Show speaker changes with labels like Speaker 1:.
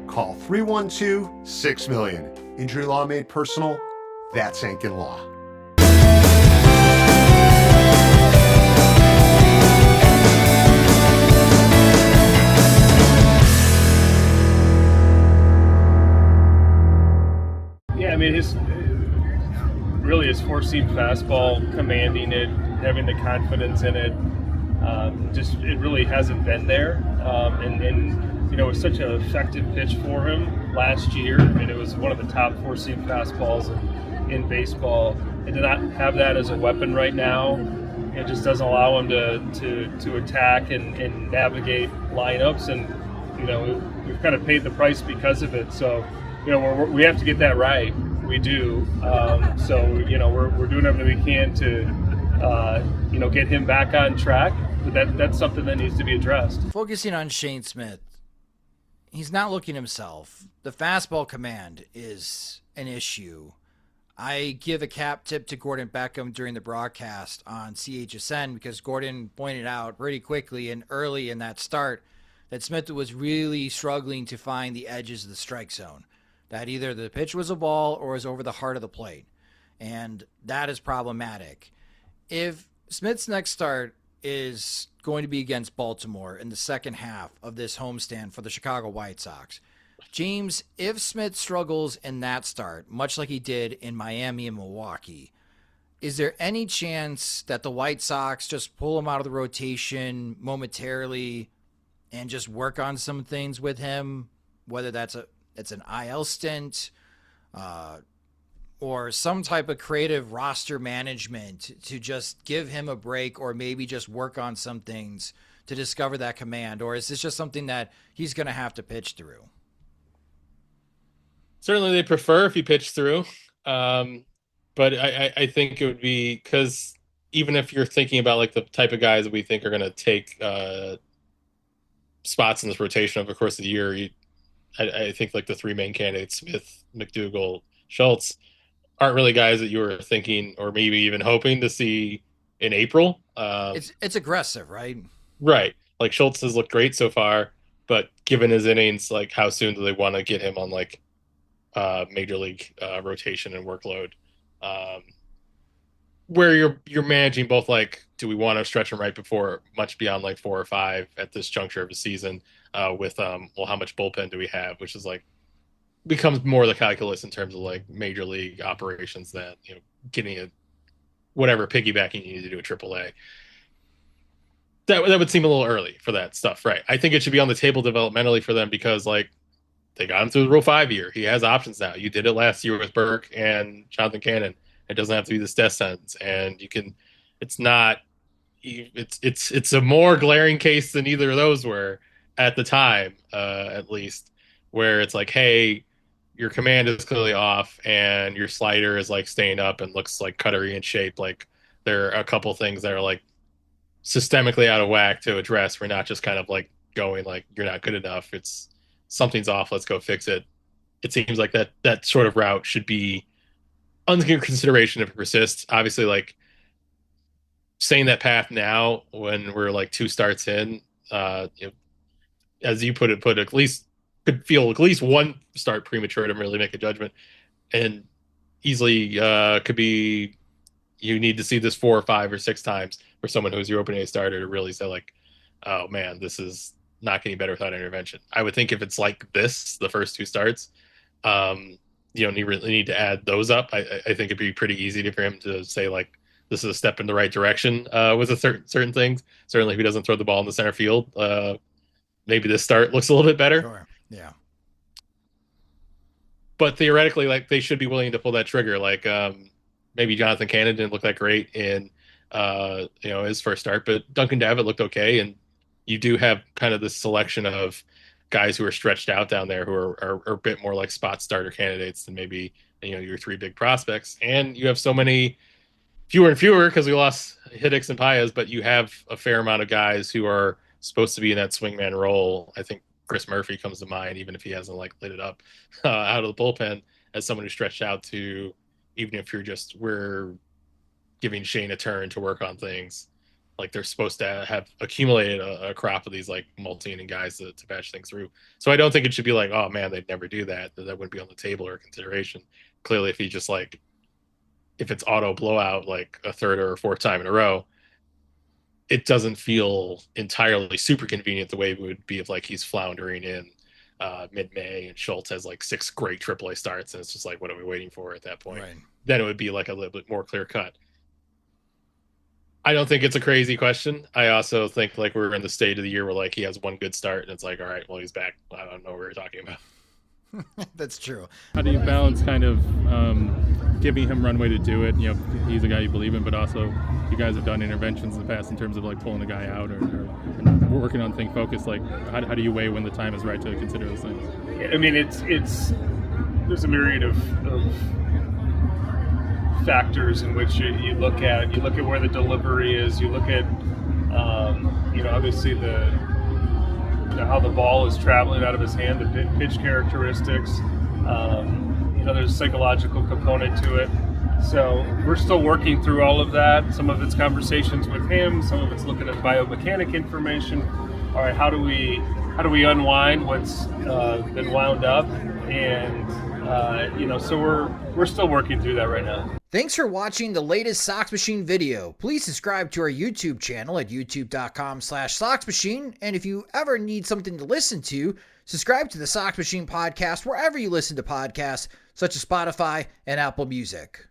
Speaker 1: Call 312-6-million. Injury law made personal. That's Ankin Law.
Speaker 2: Yeah, I mean, his four-seam fastball, commanding it, having the confidence in it, just it really hasn't been there. And it was such an effective pitch for him last year. I mean, it was one of the top four-seam fastballs in baseball. And to not have that as a weapon right now, it just doesn't allow him to attack and navigate lineups. And we've kind of paid the price because of it. So we have to get that right. We do. So we're doing everything we can to get him back on track. But that's something that needs to be addressed.
Speaker 3: Focusing on Shane Smith, he's not looking himself. The fastball command is an issue. I give a cap tip to Gordon Beckham during the broadcast on CHSN because Gordon pointed out pretty quickly and early in that start that Smith was really struggling to find the edges of the strike zone, that either the pitch was a ball or was over the heart of the plate. And that is problematic. If Smith's next start is going to be against Baltimore in the second half of this homestand for the Chicago White Sox, James, if Smith struggles in that start, much like he did in Miami and Milwaukee, is there any chance that the White Sox just pull him out of the rotation momentarily and just work on some things with him, whether it's an IL stint or some type of creative roster management to just give him a break or maybe just work on some things to discover that command? Or is this just something that he's going to have to pitch through?
Speaker 4: Certainly they prefer if you pitch through. But I think it would be, because even if you're thinking about like the type of guys that we think are going to take spots in this rotation over the course of the year, I think like the three main candidates, Smith, McDougal, Schultz, aren't really guys that you were thinking or maybe even hoping to see in April.
Speaker 3: It's aggressive, right?
Speaker 4: Right. Like Schultz has looked great so far, but given his innings, like how soon do they want to get him on like major league rotation and workload? Where you're managing both, like, do we want to stretch him right before much beyond like 4 or 5 at this juncture of the season with how much bullpen do we have, which is like becomes more the calculus in terms of like major league operations than getting a whatever piggybacking you need to do at AAA. That would seem a little early for that stuff, right? I think it should be on the table developmentally for them because like they got him through the Rule 5 year. He has options now. You did it last year with Burke and Jonathan Cannon. It doesn't have to be this death sentence, and you can. It's not. It's a more glaring case than either of those were at the time, at least, where it's like, hey, your command is clearly off, and your slider is like staying up and looks like cuttery in shape. Like there are a couple things that are like systemically out of whack to address. We're not just kind of like going like you're not good enough. It's something's off. Let's go fix it. It seems like that sort of route should be under consideration if it persists. Obviously, like saying that path now when we're like 2 starts in, as you put at least could feel at least 1 start premature to really make a judgment, and easily could be you need to see this 4 or 5 or 6 times for someone who's your opening day starter to really say like, oh man, this is not getting better without intervention. I would think if it's like this, the first 2 starts, you don't really need to add those up. I think it'd be pretty easy for him to say like this is a step in the right direction with certain things. Certainly, if he doesn't throw the ball in the center field, maybe this start looks a little bit better.
Speaker 3: Sure. Yeah.
Speaker 4: But theoretically, like they should be willing to pull that trigger. Like maybe Jonathan Cannon didn't look that great in his first start, but Duncan Davitt looked okay, and you do have kind of this selection of guys who are stretched out down there who are a bit more like spot starter candidates than maybe your 3 big prospects. And you have so many fewer and fewer because we lost Hiddix and Paez, but you have a fair amount of guys who are supposed to be in that swingman role. I think Chris Murphy comes to mind, even if he hasn't like lit it up out of the bullpen as someone who's stretched out to, even if we're giving Shane a turn to work on things. like they're supposed to have accumulated a crop of these like multi-inning guys to batch things through. So I don't think it should be like, oh man, they'd never do that. That wouldn't be on the table or consideration. Clearly, if he just like, if it's auto blowout like a third or a fourth time in a row, it doesn't feel entirely super convenient the way it would be if like he's floundering in mid-May and Schultz has like 6 great AAA starts, and it's just like, what are we waiting for at that point?
Speaker 3: Right.
Speaker 4: Then it would be like a little bit more clear cut. I don't think it's a crazy question. I also think like we're in the stage of the year where like he has one good start and it's like, all right, well, he's back. I don't know what we're talking about.
Speaker 3: That's true.
Speaker 5: How do you balance kind of giving him runway to do it? You know, he's a guy you believe in, but also you guys have done interventions in the past in terms of like pulling a guy out or working on thing focus. Like, how do you weigh when the time is right to consider those things?
Speaker 2: I mean, it's there's a myriad of factors in which you look at. You look at where the delivery is. You look at obviously how the ball is traveling out of his hand, the pitch characteristics. There's a psychological component to it. So we're still working through all of that. Some of it's conversations with him. Some of it's looking at biomechanic information. All right, how do we unwind what's been wound up? And so we're still working through that right now.
Speaker 3: Thanks for watching the latest Sox Machine video. Please subscribe to our YouTube channel at youtube.com/SoxMachine. And if you ever need something to listen to, subscribe to the Sox Machine podcast wherever you listen to podcasts, such as Spotify and Apple Music.